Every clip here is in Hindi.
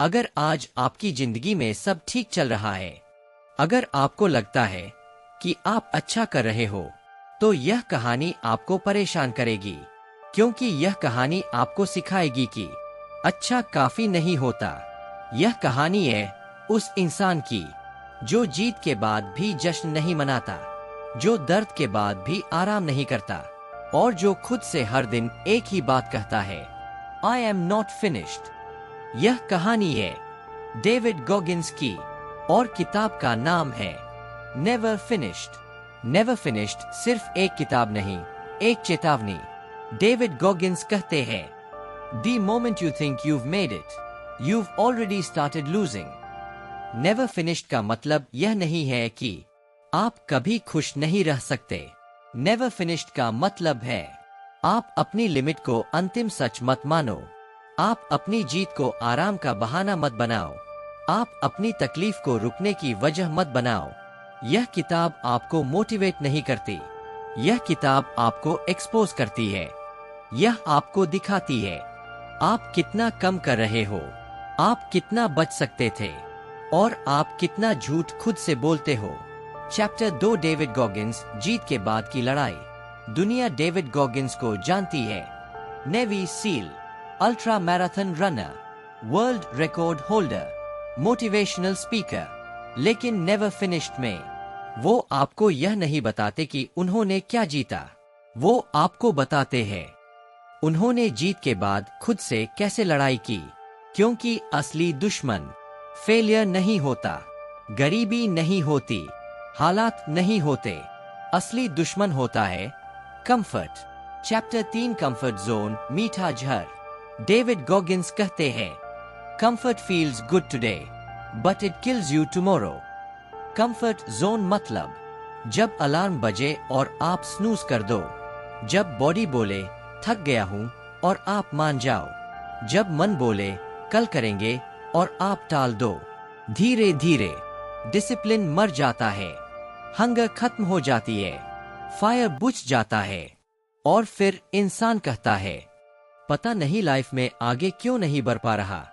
अगर आज आपकी जिंदगी में सब ठीक चल रहा है, अगर आपको लगता है कि आप अच्छा कर रहे हो, तो यह कहानी आपको परेशान करेगी, क्योंकि यह कहानी आपको सिखाएगी कि अच्छा काफी नहीं होता। यह कहानी है उस इंसान की जो जीत के बाद भी जश्न नहीं मनाता, जो दर्द के बाद भी आराम नहीं करता, और जो खुद से हर दिन एक ही बात कहता है, आई एम नॉट फिनिश्ड। यह कहानी है डेविड गॉगिंस की, और किताब का नाम है नेवर फिनिश्ड। नेवर फिनिश्ड सिर्फ एक किताब नहीं, एक चेतावनी। डेविड गॉगिंस कहते हैं, the moment you think you've made it, you've already started losing। Never finished का मतलब यह नहीं है कि आप कभी खुश नहीं रह सकते। नेवर फिनिश्ड का मतलब है आप अपनी लिमिट को अंतिम सच मत मानो, आप अपनी जीत को आराम का बहाना मत बनाओ, आप अपनी तकलीफ को रुकने की वजह मत बनाओ। यह किताब आपको मोटिवेट नहीं करती, यह किताब आपको एक्सपोज करती है। यह आपको दिखाती है आप कितना कम कर रहे हो, आप कितना बच सकते थे, और आप कितना झूठ खुद से बोलते हो। चैप्टर 2, डेविड गॉगिंस, जीत के बाद की लड़ाई। दुनिया डेविड गॉगिंस को जानती है, navy seal, ultra marathon runner, world record holder, motivational speaker. लेकिन नेवर फिनिश्ड में वो आपको यह नहीं बताते कि उन्होंने क्या जीता, वो आपको बताते हैं उन्होंने जीत के बाद खुद से कैसे लड़ाई की। क्योंकि असली दुश्मन फेलियर नहीं होता, गरीबी नहीं होती, हालात नहीं होते। असली दुश्मन होता है कंफर्ट। चैप्टर 3, कंफर्ट जोन, मीठा झर। डेविड गॉगिंस कहते हैं, comfort feels good today but it kills you tomorrow. Comfort zone मतलब जब अलार्म बजे और आप स्नूज कर दो, जब बॉडी बोले थक गया हूं और आप मान जाओ, जब मन बोले कल करेंगे और आप टाल दो। धीरे धीरे डिसिप्लिन मर जाता है, हंगर खत्म हो जाती है, फायर बुझ जाता है, और फिर इंसान कहता है, पता नहीं लाइफ में आगे क्यों नहीं बढ़ पा रहा।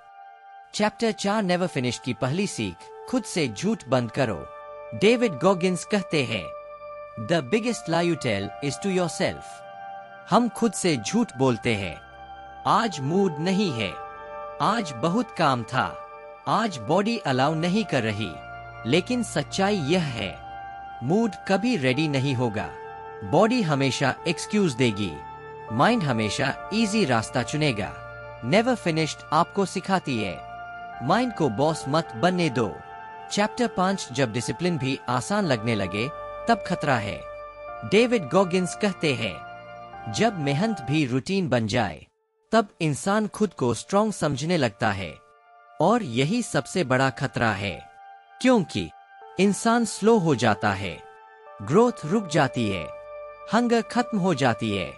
चैप्टर 4, नेवर फिनिश्ड की पहली सीख, खुद से झूठ बंद करो। डेविड गॉगिंस कहते हैं, the biggest lie you tell is to yourself. हम खुद से झूठ बोलते हैं, आज मूड नहीं है, आज बहुत काम था, आज बॉडी अलाउ नहीं कर रही। लेकिन सच्चाई यह है, मूड कभी रेडी नहीं होगा, बॉडी हमेशा एक्सक्यूज देगी, माइंड हमेशा इजी रास्ता चुनेगा। नेवर फिनिश्ड आपको सिखाती है, माइंड को बॉस मत बनने दो। चैप्टर 5, जब डिसिप्लिन भी आसान लगने लगे तब खतरा है। डेविड गॉगिंस कहते हैं, जब मेहनत भी रूटीन बन जाए तब इंसान खुद को स्ट्रॉन्ग समझने लगता है, और यही सबसे बड़ा खतरा है, क्योंकि इंसान स्लो हो जाता है, ग्रोथ रुक जाती है, हंगर खत्म हो जाती है।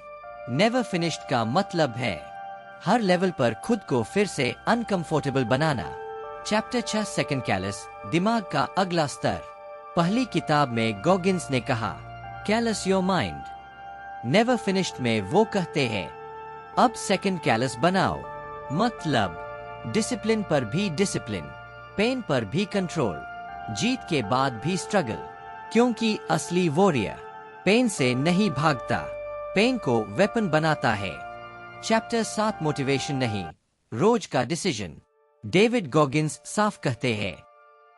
नेवर फिनिश्ड का मतलब है हर लेवल पर खुद को फिर से अनकंफर्टेबल बनाना। चैप्टर 6, सेकंड कैलस, दिमाग का अगला स्तर। पहली किताब में गॉगिंस ने कहा, callus your mind. Never finished में वो कहते हैं, अब सेकंड कैलस बनाओ, मतलब डिसिप्लिन पर भी डिसिप्लिन, पेन पर भी कंट्रोल, जीत के बाद भी स्ट्रगल। क्योंकि असली वॉरियर पेन से नहीं भागता, पेन को वेपन बनाता है। चैप्टर 7, मोटिवेशन नहीं, रोज का डिसीजन। डेविड गॉगिंस साफ कहते हैं,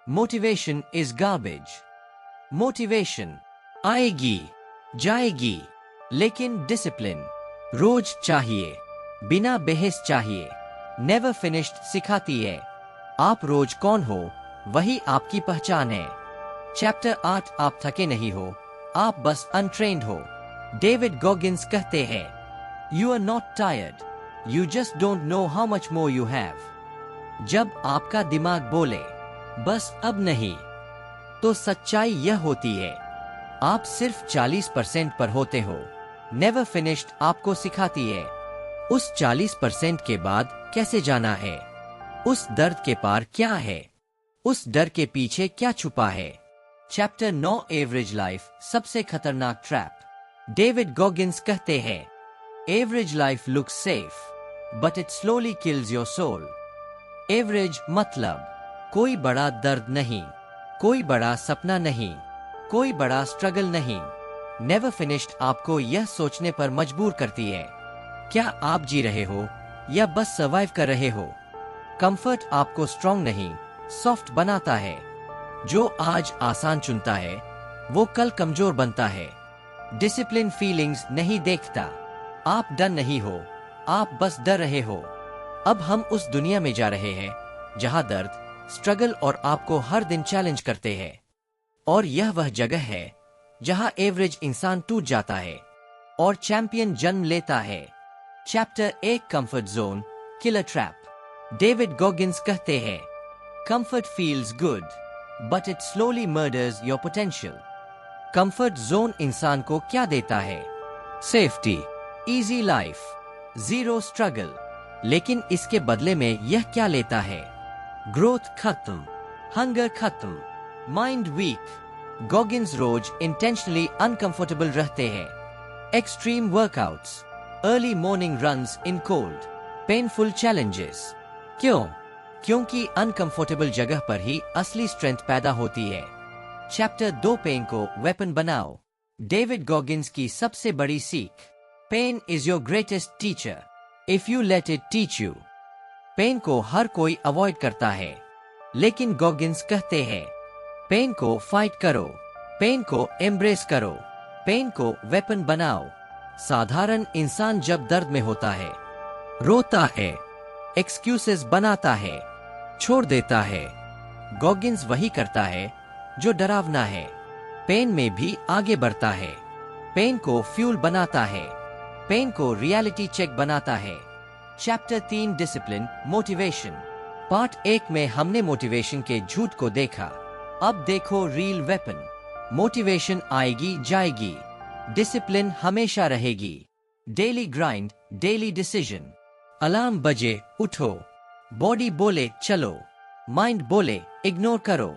मोटिवेशन इज गार्बेज। मोटिवेशन आएगी जाएगी, लेकिन डिसिप्लिन रोज चाहिए, बिना बहस चाहिए। नेवर फिनिश्ड सिखाती है, आप रोज कौन हो वही आपकी पहचान है। चैप्टर 8, आप थके नहीं हो, आप बस अनट्रेन्ड हो। डेविड गॉगिंस कहते हैं, you are not tired, you just don't know how much more you have. जब आपका दिमाग बोले बस अब नहीं, तो सच्चाई यह होती है आप सिर्फ 40% पर होते हो। नेवर फिनिश्ड आपको सिखाती है उस 40% के बाद कैसे जाना है, उस दर्द के पार क्या है, उस डर के पीछे क्या छुपा है। चैप्टर 9, एवरेज लाइफ, सबसे खतरनाक ट्रैप। डेविड गॉगिंस कहते हैं, average life looks safe but it slowly kills your soul. Average मतलब कोई बड़ा दर्द नहीं, कोई बड़ा सपना नहीं, कोई बड़ा स्ट्रगल नहीं। नेवर फिनिश्ड आपको यह सोचने पर मजबूर करती है, क्या आप जी रहे हो या बस सर्वाइव कर रहे हो। कंफर्ट आपको स्ट्रॉन्ग नहीं, सॉफ्ट बनाता है। जो आज आसान चुनता है वो कल कमजोर बनता है। डिसिप्लिन फीलिंग्स नहीं देखता, आप डर नहीं हो, आप बस डर रहे हो। अब हम उस दुनिया में जा रहे हैं जहां दर्द, स्ट्रगल और आपको हर दिन चैलेंज करते हैं। और यह वह जगह है जहां एवरेज इंसान टूट जाता है और चैंपियन जन्म लेता है। Chapter 1 comfort zone killer trap. David Goggins कहते हैं, comfort feels good but it slowly murders your potential. Comfort zone इंसान को क्या देता है? Safety, easy life, zero struggle. लेकिन इसके बदले में यह क्या लेता है? ग्रोथ खत्म, हंगर खत्म, माइंड वीक। गॉगिंस रोज इंटेंशनली अनकंफर्टेबल रहते हैं। Extreme workouts, early morning runs in cold, painful challenges. क्यों? क्योंकि अनकंफर्टेबल जगह पर ही असली स्ट्रेंथ पैदा होती है। चैप्टर 2 पेन को वेपन बनाओ। डेविड गॉगिंस की सबसे बड़ी सीख, pain is your greatest teacher if you let it teach you. Pain को हर कोई अवॉइड करता है, लेकिन गॉगिंस कहते हैं, पेन को फाइट करो, पेन को एम्ब्रेस करो, पेन को वेपन बनाओ। साधारण इंसान जब दर्द में होता है, रोता है, एक्सक्यूजेस बनाता है, छोड़ देता है। गॉगिंस वही करता है जो डरावना है, पेन में भी आगे बढ़ता है, पेन को फ्यूल बनाता है, पेन को रियलिटी चेक बनाता है। Chapter 3 discipline motivation. पार्ट 1 में हमने मोटिवेशन के झूठ को देखा, अब देखो रियल वेपन। मोटिवेशन आएगी जाएगी, डिसिप्लिन हमेशा रहेगी। Daily grind, daily decision. Alarm बजे उठो, बॉडी बोले चलो, माइंड बोले इग्नोर करो।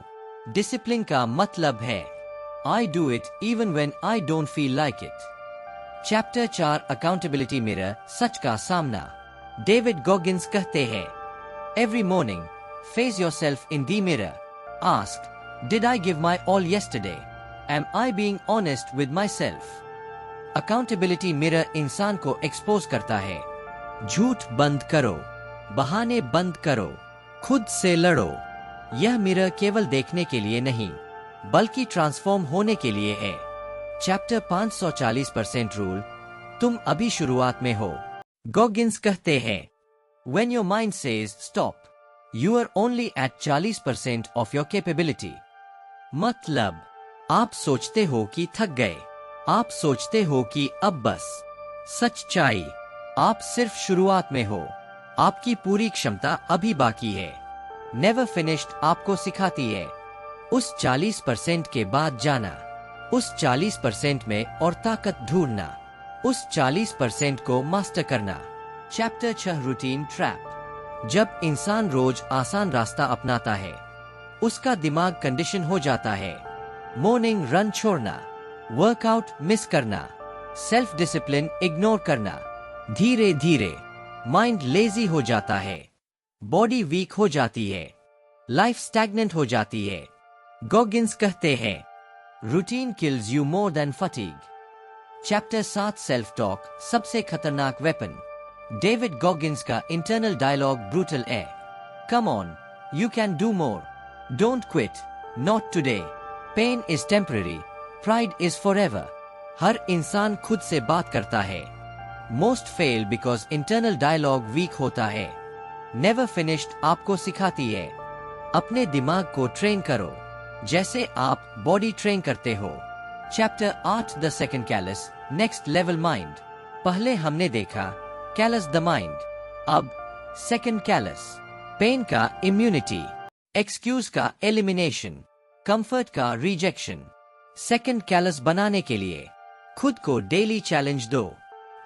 डिसिप्लिन का मतलब है I do it even when I don't feel like it. Chapter 4 accountability mirror, सच का सामना। डेविड गॉगिंस कहते हैं, every morning face yourself in the mirror, ask did I give my all yesterday, am I being honest with my self. Accountability mirror इंसान को एक्सपोज करता है। झूठ बंद करो, बहाने बंद करो, खुद से लड़ो। यह मिरर केवल देखने के लिए नहीं, बल्कि ट्रांसफॉर्म होने के लिए है। चैप्टर 540% रूल, तुम अभी शुरुआत में हो। गॉगिंस कहते हैं, When your mind says stop, you are only at 40% of your capability. मतलब, आप सोचते हो कि थक गए, आप सोचते हो कि अब बस। सच्चाई, आप सिर्फ शुरुआत में हो, आपकी पूरी क्षमता अभी बाकी है। नेवर फिनिश्ड आपको सिखाती है उस 40% के बाद जाना, उस 40% में और ताकत ढूंढना, उस 40% को मास्टर करना। Chapter 6 routine trap. जब इंसान रोज आसान रास्ता अपनाता है, उसका दिमाग कंडीशन हो जाता है। मॉर्निंग रन छोड़ना, वर्कआउट मिस करना, सेल्फ डिसिप्लिन इग्नोर करना। धीरे धीरे माइंड लेजी हो जाता है, बॉडी वीक हो जाती है, लाइफ स्टैग्नेंट हो जाती है। गॉगिंस कहते हैं, routine kills you more than fatigue. Chapter 7 self talk, सबसे खतरनाक वेपन। डेविड गॉगिंस का इंटरनल डायलॉग ब्रूटल है। Come on, you can do more, don't quit, not today, pain is temporary, pride is forever. हर इंसान खुद से बात करता है। Most fail because internal dialogue weak होता है। नेवर फिनिश्ड आपको सिखाती है, अपने दिमाग को ट्रेन करो जैसे आप बॉडी ट्रेन करते हो। Chapter 8 the second callus, next level mind. पहले हमने देखा कैलस द माइंड, अब सेकंड कैलस। पेन का इम्यूनिटी, एक्सक्यूज का एलिमिनेशन, कंफर्ट का रिजेक्शन। सेकंड कैलस बनाने के लिए खुद को डेली चैलेंज दो,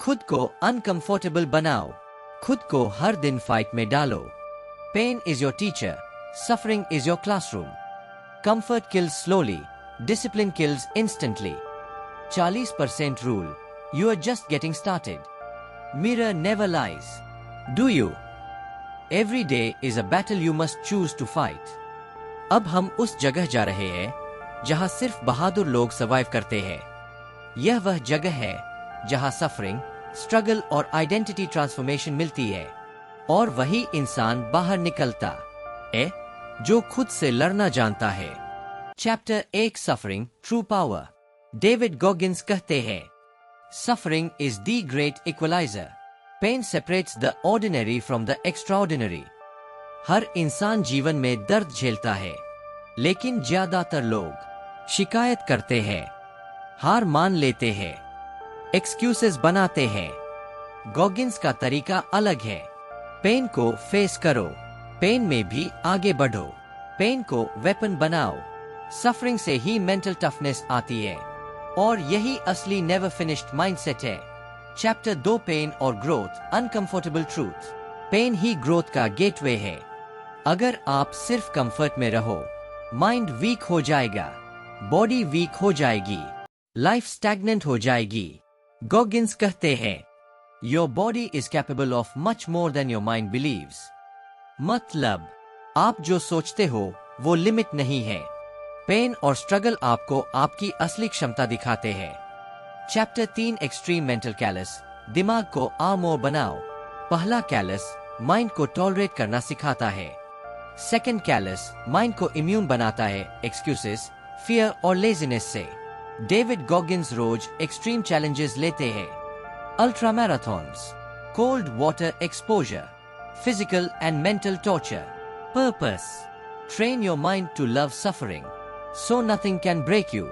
खुद को अनकंफर्टेबल बनाओ, खुद को हर दिन फाइट में डालो। Pain is your teacher, suffering is your classroom. Comfort kills slowly, discipline kills instantly. 40% rule, you are just getting started. Mirror never lies, do you? Every day is a battle you must choose to fight. अब हम उस जगह जा रहे हैं जहां सिर्फ बहादुर लोग सर्वाइव करते हैं। यह वह जगह है जहां सफरिंग, स्ट्रगल और आइडेंटिटी ट्रांसफॉर्मेशन मिलती है और वही इंसान बाहर निकलता है जो खुद से लड़ना जानता है। Chapter 1 suffering true power. David Goggins कहते हैं, suffering is the great equaliser. Pain separates the ordinary from the extraordinary. हर इंसान जीवन में दर्द झेलता है, लेकिन ज्यादातर लोग शिकायत करते हैं, हार मान लेते हैं, एक्सक्यूजेस बनाते हैं। गॉगिंस का तरीका अलग है। पेन को फेस करो, पेन में भी आगे बढ़ो, पेन को वेपन बनाओ। सफरिंग से ही मेंटल टफनेस आती है और यही असली नेवर फिनिश्ड माइंडसेट है। चैप्टर 2 पेन और ग्रोथ, अनकंफर्टेबल ट्रूथ। पेन ही ग्रोथ का गेटवे है। अगर आप सिर्फ कंफर्ट में रहो, माइंड वीक हो जाएगा, बॉडी वीक हो जाएगी, लाइफ स्टैग्नेंट हो जाएगी। गॉगिंस कहते हैं, your body is capable of much more than your mind believes. मतलब आप जो सोचते हो वो लिमिट नहीं है। पेन और स्ट्रगल आपको आपकी असली क्षमता दिखाते हैं। चैप्टर 3 एक्सट्रीम मेंटल कैलस, दिमाग को आर्मोर बनाओ। पहला कैलस माइंड को टॉलरेट करना सिखाता है। सेकंड कैलस माइंड को इम्यून बनाता है एक्सक्यूजेस, फियर और लेजीनेस से। डेविड गॉगिंस रोज एक्सट्रीम चैलेंजेस लेते हैं। Ultra marathons, cold water exposure, physical and mental torture. Purpose, train your mind to love suffering so nothing can break you.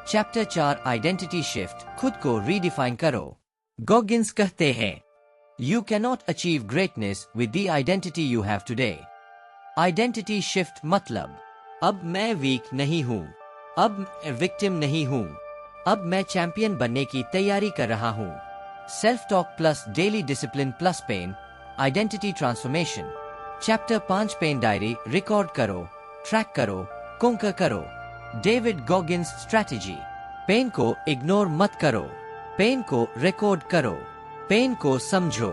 Chapter 4 identity shift, खुद को रीडिफाइन करो। गॉगिंस कहते हैं, you can not achieve greatness with the identity you have today. Identity shift मतलब अब मैं वीक नहीं हूं, अब मैं विक्टिम नहीं हूं, अब मैं चैंपियन बनने की तैयारी कर रहा हूं। Self talk plus daily discipline plus pain, identity transformation. Chapter 5 pain diary, record करो, ट्रैक करो, कॉन्कर करो। डेविड गॉगिंस स्ट्रैटेजी, पेन को इग्नोर मत करो, पेन को रिकॉर्ड करो, पेन को समझो,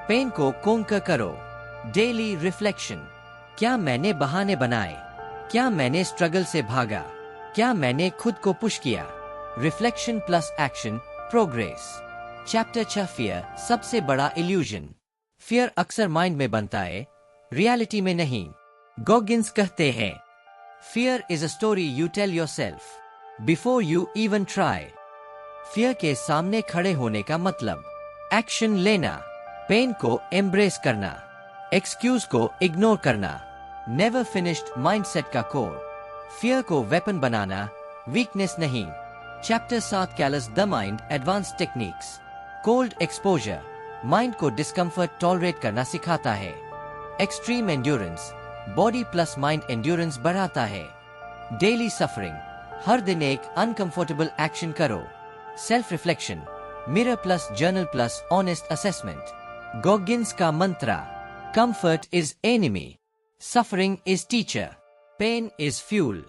पेन को कॉन्कर करो। डेली रिफ्लेक्शन, क्या मैंने बहाने बनाए, क्या मैंने स्ट्रगल से भागा, क्या मैंने खुद को पुश किया। Reflection plus action, progress. Chapter 6 fear, सबसे बड़ा इल्यूजन। फियर अक्सर माइंड में बनता है, रियलिटी में नहीं। गॉगिंस कहते हैं, fear is a story you tell yourself before you even try. Fear के सामने खड़े होने का मतलब एक्शन लेना, पेन को एम्ब्रेस करना, एक्सक्यूज को इग्नोर करना। नेवर फिनिश्ड माइंडसेट का कोर, फियर को वेपन बनाना, वीकनेस नहीं। Chapter 7 callous the mind, advance techniques. Cold exposure, mind को डिस्कम्फर्ट टॉलरेट करना सिखाता है। Extreme endurance, body plus mind endurance बढ़ाता है। डेली सफरिंग, हर दिन एक अनकंफर्टेबल एक्शन करो। Self reflection, mirror plus journal plus honest assessment. Goggins का मंत्रा, comfort is enemy, suffering is teacher, pain is fuel.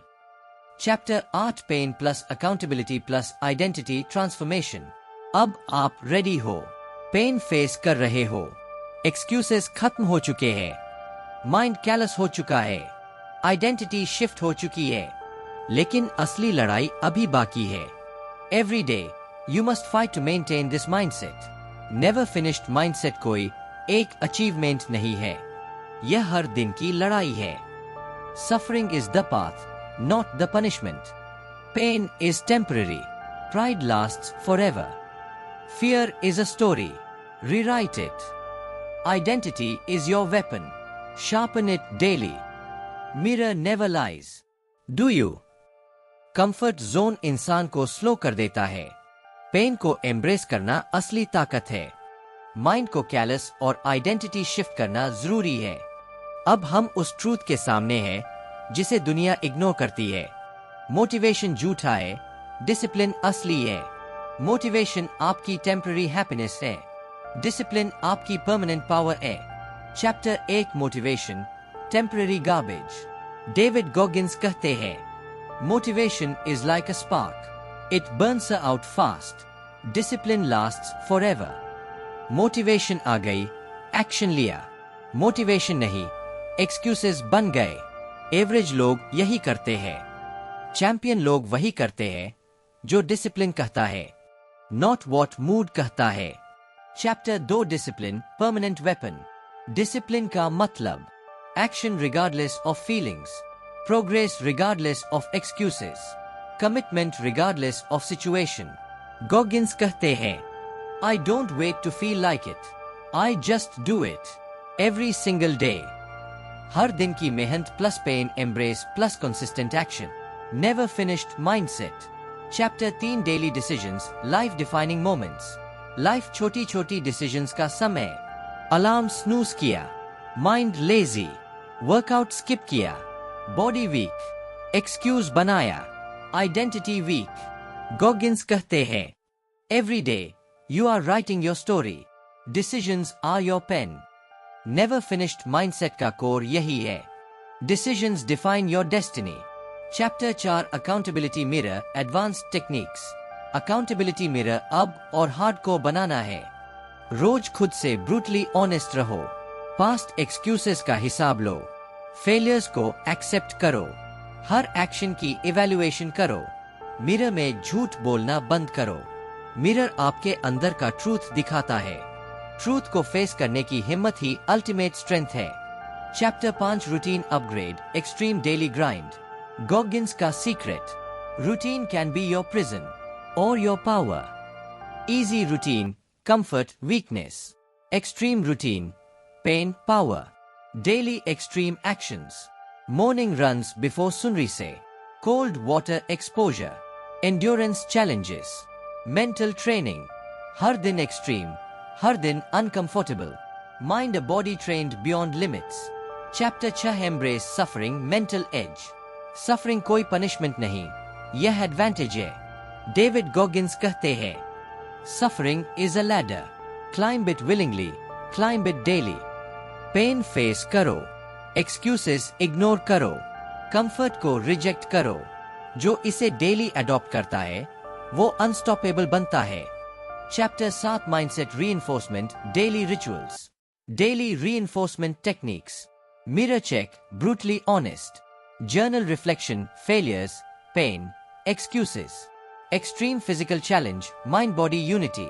Chapter 8 pen plus accountability plus identity transformation. अब आप रेडी हो, पेन फेस कर रहे हो, एक्सक्यूजेस खत्म हो चुके हैं, माइंड कैलस हो चुका है, आइडेंटिटी शिफ्ट हो चुकी है, लेकिन असली लड़ाई अभी बाकी है। Every day you must fight to maintain this mindset. Never finished mindset कोई एक अचीवमेंट नहीं है, यह हर दिन की लड़ाई है। Suffering is the path, not the punishment. Pain is temporary. Pride lasts forever. Fear is a story. Rewrite it. Identity is your weapon. Sharpen it daily. Mirror never lies. Do you? Comfort zone इंसान को स्लो कर देता है। पेन को एम्ब्रेस करना असली ताकत है। माइंड को कैलस और आइडेंटिटी शिफ्ट करना जरूरी है। अब हम उस ट्रूथ के सामने हैं जिसे दुनिया इग्नोर करती है। मोटिवेशन झूठा है, डिसिप्लिन असली है। मोटिवेशन आपकी टेम्पररी हैप्पीनेस है, डिसिप्लिन आपकी परमानेंट पावर है। Chapter 1 motivation, temporary garbage. David Goggins कहते हैं, motivation is like a spark, it burns out fast, discipline lasts forever. Motivation आ गई, एक्शन लिया, मोटिवेशन नहीं, एक्सक्यूजेस बन गए। एवरेज लोग यही करते हैं। चैंपियन लोग वही करते हैं जो डिसिप्लिन कहता है, नॉट वॉट मूड कहता है। Chapter 2 discipline permanent weapon. Discipline का मतलब action regardless of feelings, progress regardless of excuses, commitment regardless of situation. Goggins कहते हैं, I don't wait to feel like it, I just do it every single day. हर दिन की मेहनत plus pain embrace plus consistent action, never finished mindset. Chapter 3 daily decisions life defining moments. Life छोटी छोटी डिसीजंस का समय। अलार्म स्नूज किया, माइंड लेजी, वर्कआउट स्किप किया, बॉडी वीक, एक्सक्यूज बनाया, आइडेंटिटी वीक। गॉगिंस कहते हैं, every day you are writing your story, decisions are your pain. Never finished mindset का कोर यही है, decisions define your destiny. Chapter 4 accountability mirror advanced techniques. Accountability mirror अब और हार्ड को बनाना है। रोज खुद से ब्रूटली ऑनेस्ट रहो, पास्ट एक्सक्यूजेस का हिसाब लो, फेलियर्स को एक्सेप्ट करो, हर एक्शन की इवैल्यूएशन करो। मिरर में झूठ बोलना बंद करो। मिरर आपके अंदर का ट्रूथ दिखाता है। ट्रूथ को फेस करने की हिम्मत ही अल्टीमेट स्ट्रेंथ है। Chapter 5 routine upgrade extreme daily grind. Goggins का secret, routine can be your prison और your power. Easy routine comfort weakness, extreme routine pain power. Daily extreme actions, morning runs before sunrise, cold water exposure, endurance challenges, mental training, हर दिन एक्सट्रीम, हर दिन uncomfortable, mind a body trained beyond limits. Chapter 6 embrace suffering mental edge. Suffering कोई पनिशमेंट नहीं, यह एडवांटेज है। डेविड गॉगिंस कहते हैं, suffering is a ladder, climb it willingly, climb it daily. Pain face करो, एक्सक्यूजेस इग्नोर करो, कंफर्ट को रिजेक्ट करो। जो इसे डेली अडॉप्ट करता है वो अनस्टॉपेबल बनता है। Chapter 7 mindset reinforcement daily rituals. Daily reinforcement techniques, mirror check brutally honest, journal reflection failures, pain, excuses, extreme physical challenge mind body unity,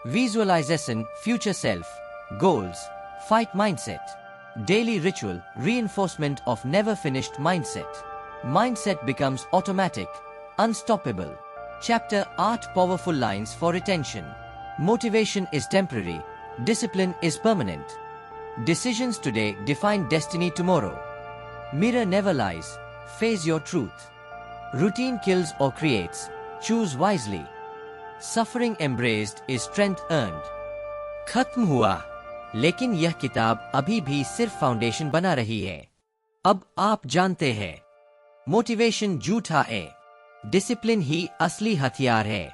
visualization future self, goals, fight mindset. Daily ritual reinforcement of never finished mindset. Mindset becomes automatic, unstoppable. Chapter 8 powerful lines for retention. Motivation is temporary, discipline is permanent. Decisions today define destiny tomorrow. Mirror never lies, face your truth. Routine kills or creates, choose wisely. Suffering embraced is strength earned. खत्म हुआ, लेकिन यह किताब अभी भी सिर्फ फाउंडेशन बना रही है। अब आप जानते हैं, मोटिवेशन झूठा है, डिसिप्लिन ही असली हथियार है।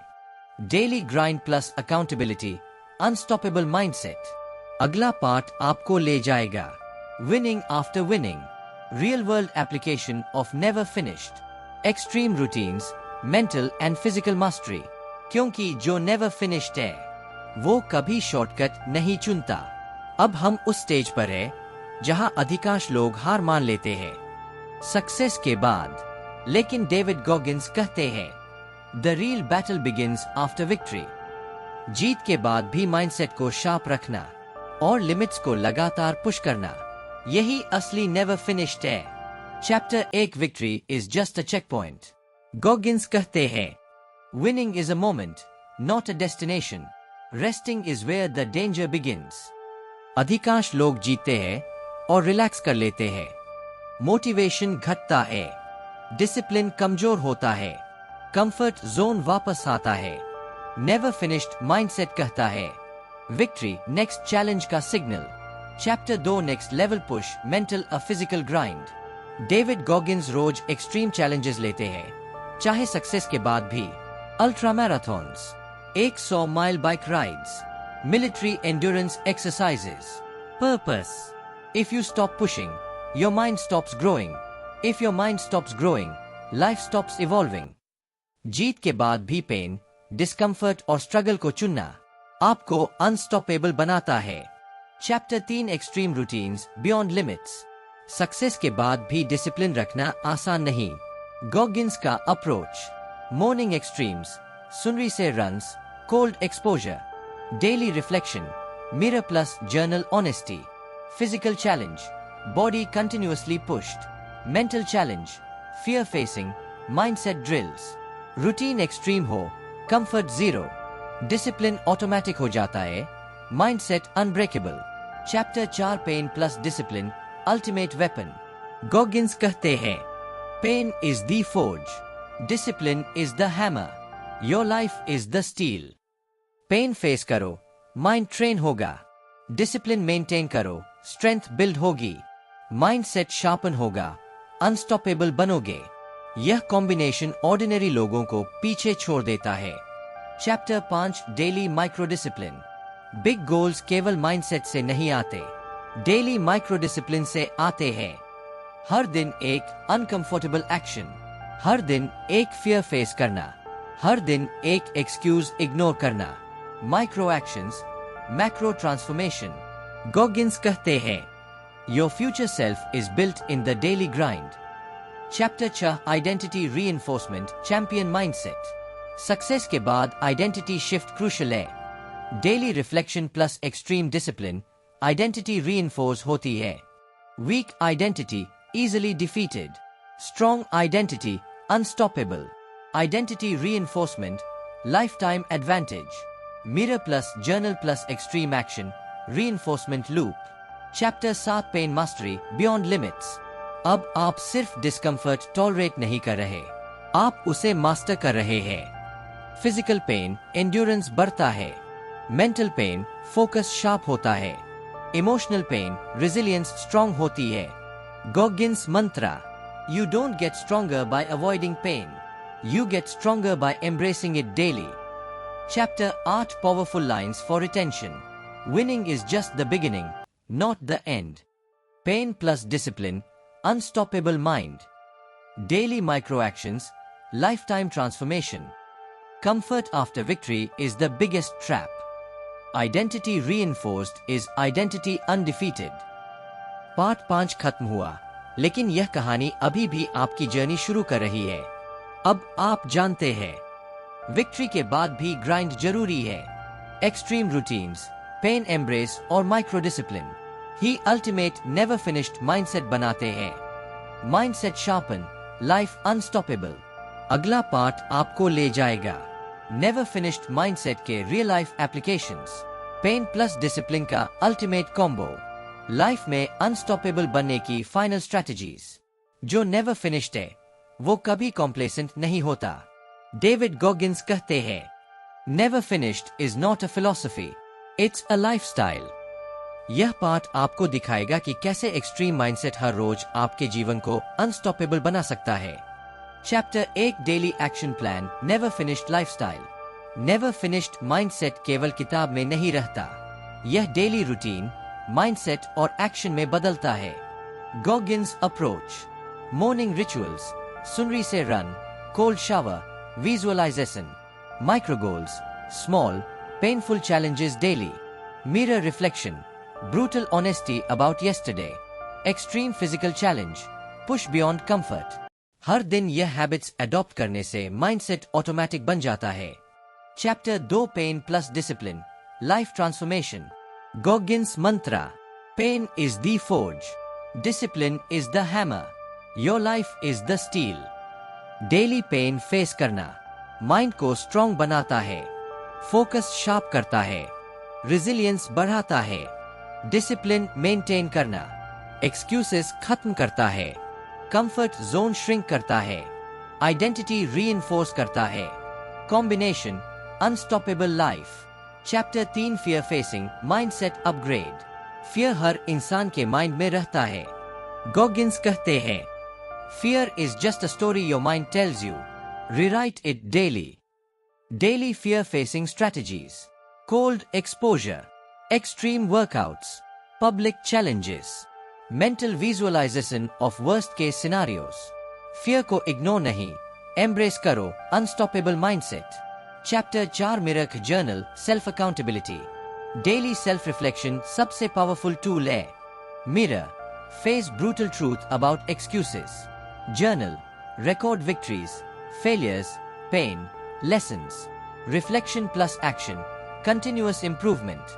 Daily grind plus accountability, unstoppable mindset. अगला पार्ट आपको ले जाएगा winning after winning, real world application of never finished, extreme routines, mental and physical mastery। क्योंकि जो never finished है वो कभी शॉर्टकट नहीं चुनता। अब हम उस स्टेज पर हैं जहां अधिकांश लोग हार मान लेते हैं सक्सेस के बाद, लेकिन डेविड गॉगिंस कहते हैं, the real battle begins after victory. जीत के बाद भी माइंडसेट को शार्प रखना और लिमिट्स को लगातार पुश करना, यही असली नेवर फिनिश्ड है। Chapter 1 victory is just a check point. Goggins कहते हैं, winning is a moment not a destination, resting is where the danger begins. अधिकांश लोग जीतते हैं और रिलैक्स कर लेते हैं, मोटिवेशन घटता है, डिसिप्लिन कमजोर होता है, कंफर्ट जोन वापस आता है। नेवर फिनिश्ड माइंडसेट कहता है, विक्ट्री नेक्स्ट चैलेंज का signal. Chapter 2 next level push mental a physical grind. David Goggins रोज एक्सट्रीम चैलेंजेस लेते हैं, चाहे सक्सेस के बाद भी। Ultra marathons, 100 mile bike rides, military endurance exercises. Purpose, if you stop pushing your mind stops growing, if your mind stops growing life stops evolving. जीत के बाद भी पेन, डिस्कम्फर्ट और स्ट्रगल को चुनना आपको अनस्टॉपेबल बनाता है। Chapter 3 extreme routines beyond limits. Success के बाद भी डिसिप्लिन रखना आसान नहीं। गॉगिन्स का approach. Morning extremes, sunrise runs, cold exposure, daily reflection, mirror plus journal honesty, physical challenge, body continuously pushed, mental challenge, fear facing, mindset drills. Routine extreme हो, कंफर्ट जीरो, डिसिप्लिन ऑटोमेटिक हो जाता है, mindset unbreakable. Chapter 4 pain plus discipline ultimate weapon. Goggins कहते हैं, pain is the forge, discipline is the hammer, your life is the steel. Pain face करो, माइंड ट्रेन होगा। डिसिप्लिन मेंटेन करो, स्ट्रेंथ बिल्ड होगी। माइंडसेट शार्पन होगा, अनस्टॉपेबल बनोगे। यह कॉम्बिनेशन ऑर्डिनरी लोगों को पीछे छोड़ देता है। Chapter 5 daily micro discipline. Big goals केवल माइंडसेट से नहीं आते, डेली माइक्रो डिसिप्लिन से आते हैं। हर दिन एक अनकंफर्टेबल एक्शन, हर दिन एक फियर फेस करना, हर दिन एक एक्सक्यूज इग्नोर करना। Micro actions, macro transformation. Goggins कहते हैं, your future self is built in the daily grind. Chapter 6 identity reinforcement champion mindset. Success के बाद आइडेंटिटी शिफ्ट क्रूशल है। Daily reflection plus extreme discipline identity reinforce होती है। Weak identity easily defeated, strong identity unstoppable, identity reinforcement lifetime advantage, mirror plus journal plus extreme action reinforcement loop। Chapter 7 pain mastery beyond limits. अब आप सिर्फ डिस्कम्फर्ट टॉलरेट नहीं कर रहे, आप उसे मास्टर कर रहे हैं। फिजिकल पेन एंड्योरेंस बढ़ता है, मेंटल पेन फोकस शार्प होता है, इमोशनल पेन रेजिलियंस स्ट्रांग होती है। Goggins mantra: you don't get stronger by avoiding pain, you get stronger by embracing it daily। Chapter 8 powerful lines for retention। Winning is just the beginning, not the end। Pain plus discipline unstoppable mind, daily micro actions lifetime transformation। Comfort after victory is the biggest trap, identity reinforced is identity undefeated। Part 5 खत्म हुआ, लेकिन यह कहानी अभी भी आपकी जर्नी शुरू कर रही है। अब आप जानते हैं, विक्ट्री के बाद भी ग्राइंड जरूरी है। एक्सट्रीम रूटीन्स, पेन एम्ब्रेस और माइक्रो डिसिप्लिन ही अल्टीमेट नेवर फिनिश्ड माइंडसेट बनाते हैं। Mindset sharpen, life unstoppable. अगला पार्ट आपको ले जाएगा नेवर फिनिश्ड माइंडसेट के real life applications, pain plus discipline का अल्टीमेट कॉम्बो, लाइफ में अनस्टॉपेबल बनने की फाइनल स्ट्रैटेजीज। जो नेवर फिनिश्ड है, वो कभी कॉम्प्लेसेंट नहीं होता। डेविड गॉगिन्स कहते हैं, never finished is not a philosophy, it's a lifestyle. यह पार्ट आपको दिखाएगा कि कैसे एक्सट्रीम माइंडसेट हर रोज आपके जीवन को अनस्टॉपेबल बना सकता है। Chapter 1 daily action plan never finished lifestyle. Never finished mindset केवल किताब में नहीं रहता, यह डेली रूटीन, माइंडसेट और एक्शन में बदलता है। Goggins approach. Morning rituals, sunrise से run, cold shower, visualisation, micro goals, small painful challenges daily, mirror reflection, brutal honesty about yesterday, extreme physical challenge, push beyond comfort. हर दिन यह हैबिट्स अडॉप्ट करने से माइंडसेट ऑटोमेटिक बन जाता है। Chapter 2 pain plus discipline life transformation. Goggins mantra: pain is the forge, discipline is the hammer, your life is the steel। Daily pain face करना माइंड को स्ट्रॉन्ग बनाता है, फोकस शार्प करता है, रेजिलियंस बढ़ाता है। डिसिप्लिन मेंटेन करना एक्सक्यूजेस खत्म करता है, कंफर्ट जोन श्रिंक करता है, आइडेंटिटी रीइंफोर्स करता है। Combination unstoppable life. Chapter 3 fear facing mindset upgrade. Fear हर इंसान के माइंड में रहता है। गॉगिन्स कहते हैं, fear is just a story your mind tells you, rewrite it daily. Daily fear facing strategies, cold exposure, extreme workouts, public challenges, mental visualisation of worst case scenarios. Fear को इग्नोर नहीं, एम्ब्रेस करो unstoppable mindset. Chapter 4 mirror journal self accountability. Daily self reflection सबसे पावरफुल टूल है। Mirror, face brutal truth about excuses. Journal, record victories, failures, pain, lessons. Reflection plus action, continuous improvement.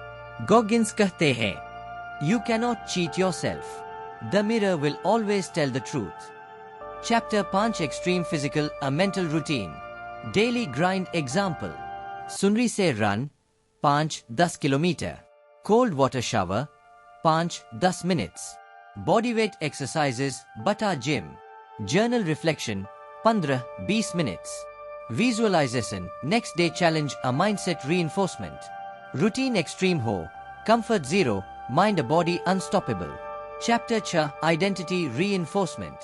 Goggins कहते हैं, You cannot cheat yourself. The mirror will always tell the truth. Chapter 5 Extreme Physical, a Mental Routine. Daily Grind Example. सुनरी से run 5-10 kilometre. Cold water shower 5-10 minutes. Body weight exercises Bata Gym. Journal reflection 15-20 minutes. Visualization next day challenge a mindset reinforcement. Routine extreme ho, comfort zero, mind a body unstoppable. Chapter 6 Identity reinforcement.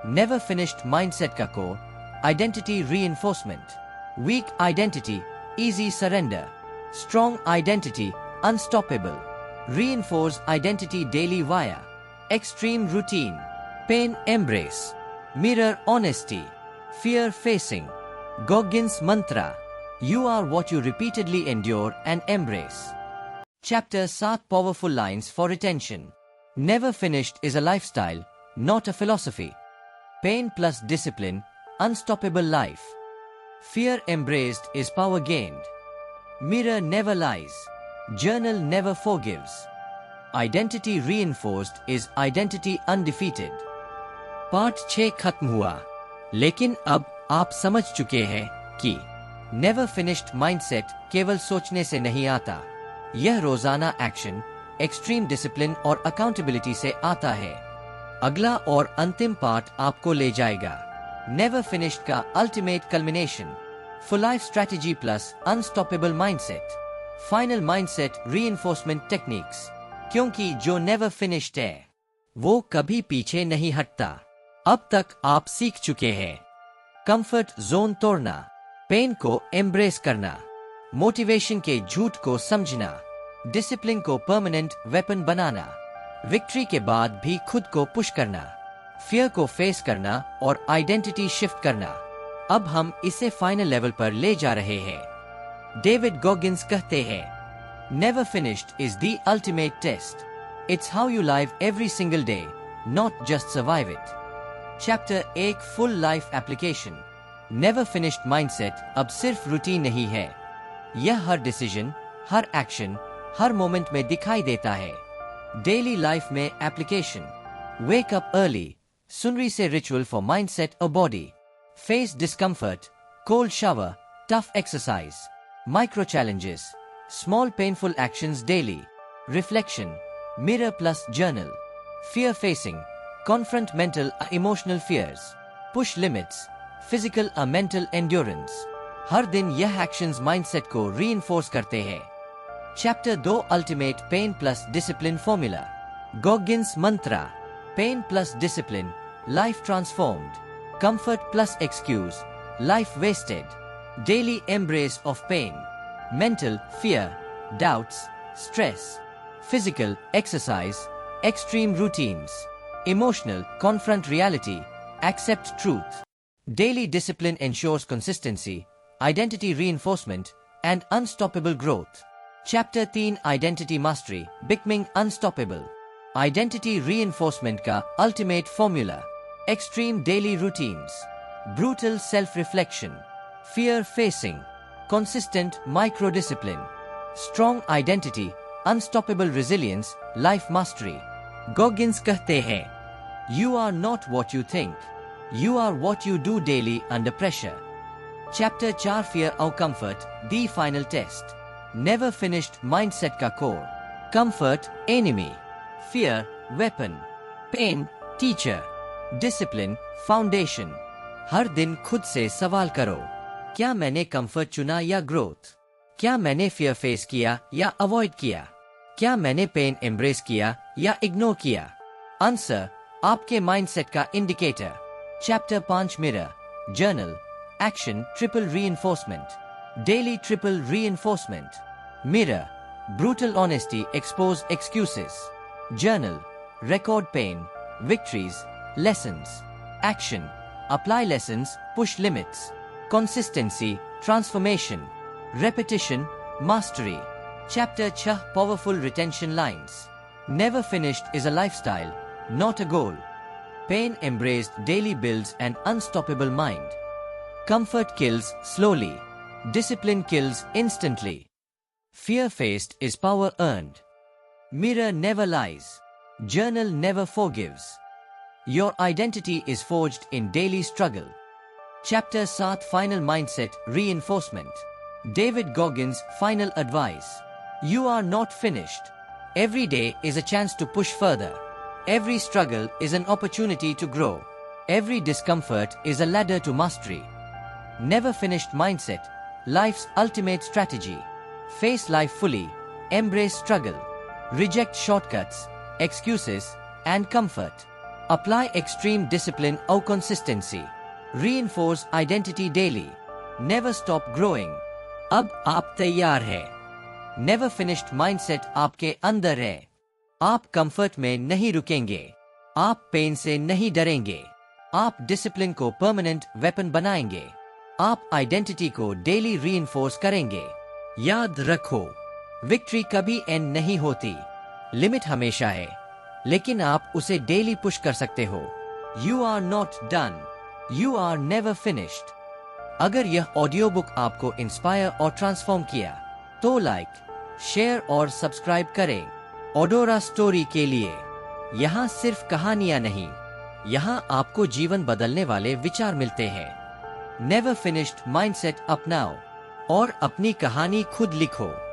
Never finished mindset ka core. Identity reinforcement. Weak identity, easy surrender. Strong identity, unstoppable. Reinforce identity daily via extreme routine. Pain embrace. Mirror honesty. Fear facing. Goggins mantra. You are what you repeatedly endure and embrace. Chapter 7 Powerful lines for retention. Never finished is a lifestyle, not a philosophy. Pain plus discipline, unstoppable life. Fear embraced is power gained. Mirror never lies. Journal never forgives. Identity reinforced is identity undefeated. Part 6 खत्म हुआ, लेकिन अब आप समझ चुके हैं कि नेवर फिनिश्ड माइंडसेट केवल सोचने से नहीं आता। यह रोजाना एक्शन, एक्सट्रीम डिसिप्लिन और अकाउंटेबिलिटी से आता है। अगला और अंतिम पार्ट आपको ले जाएगा नेवर फिनिश्ड का ultimate culmination, for life strategy plus unstoppable mindset, final mindset reinforcement techniques. क्योंकि जो नेवर फिनिश्ड है वो कभी पीछे नहीं हटता। अब तक आप सीख चुके हैं कंफर्ट जोन तोड़ना, पेन को एम्ब्रेस करना, मोटिवेशन के झूठ को समझना, डिसिप्लिन को परमानेंट वेपन बनाना, विक्ट्री के बाद भी खुद को पुश करना, फियर को फेस करना और आइडेंटिटी शिफ्ट करना। अब हम इसे फाइनल लेवल पर ले जा रहे हैं। डेविड गॉगिंस कहते हैं, never finished is the ultimate test. It's how you live every single day, not just survive it. Chapter 1 full life application. Never finished mindset अब सिर्फ रूटीन नहीं है, यह हर डिसीजन, हर एक्शन, हर मोमेंट में दिखाई देता है। डेली लाइफ में application. Wake up early, sunrise ritual for mindset और body. Face discomfort, cold shower, tough exercise, micro challenges, small painful actions daily. Reflection, mirror plus journal. Fear facing, confront mental or emotional fears. Push limits, physical or mental endurance. हर दिन यह actions mindset को reinforce करते हैं। Chapter 2 Ultimate Pain plus Discipline Formula. Goggins Mantra. Pain plus discipline, life transformed. Comfort plus excuse, life wasted. Daily embrace of pain. Mental fear, doubts, stress. Physical exercise, extreme routines. Emotional confront reality, accept truth. Daily discipline ensures consistency, identity reinforcement, and unstoppable growth. Chapter 3 Identity Mastery, Becoming Unstoppable. Identity reinforcement का ultimate formula. Extreme daily routines, brutal self-reflection, fear-facing, consistent micro-discipline, strong identity, unstoppable resilience, life mastery. Goggins कहते हैं, You are not what you think. You are what you do daily under pressure. Chapter 4 Fear or Comfort, the final test. Never finished mindset का core. Comfort, enemy. Fear, weapon. Pain, teacher. Discipline, foundation. हर दिन खुद से सवाल करो, क्या मैंने कंफर्ट चुना या ग्रोथ? क्या मैंने फियर फेस किया या अवॉइड किया? क्या मैंने पेन एम्ब्रेस किया या इग्नोर किया? आंसर आपके माइंडसेट का indicator. Chapter 5 mirror, journal, action triple reinforcement, daily triple reinforcement. Mirror, brutal honesty expose excuses. Journal, record pain, victories, lessons. Action, apply lessons, push limits. Consistency, transformation. Repetition, mastery. Chapter 6 Powerful Retention Lines. Never finished is a lifestyle, not a goal. Pain embraced daily builds an unstoppable mind. Comfort kills slowly. Discipline kills instantly. Fear faced is power earned. Mirror never lies. Journal never forgives. Your identity is forged in daily struggle. Chapter 7 Final Mindset Reinforcement. David Goggins' final advice. You are not finished. Every day is a chance to push further. Every struggle is an opportunity to grow. Every discomfort is a ladder to mastery. Never finished mindset, life's ultimate strategy. Face life fully, embrace struggle. Reject shortcuts, excuses, and comfort. Apply extreme discipline or consistency. Reinforce identity daily. Never stop growing. अब आप तैयार हैं. Never finished mindset आपके अंदर है. आप कंफर्ट में नहीं रुकेंगे. आप पेन से नहीं डरेंगे. आप डिसिप्लिन को परमानेंट वेपन बनाएंगे. आप आइडेंटिटी को डेली रीइंफोर्स करेंगे. याद रखो, विक्ट्री कभी एंड नहीं होती. लिमिट हमेशा है, लेकिन आप उसे डेली पुश कर सकते हो. You are not done. You are never finished. अगर यह ऑडियो बुक आपको इंस्पायर और ट्रांसफॉर्म किया, तो लाइक, शेयर और सब्सक्राइब करें. ओडोरा स्टोरी के लिए. यहाँ सिर्फ कहानियां नहीं, यहाँ आपको जीवन बदलने वाले विचार मिलते हैं. नेवर फिनिश्ड माइंडसेट अपनाओ और अपनी कहानी खुद लिखो.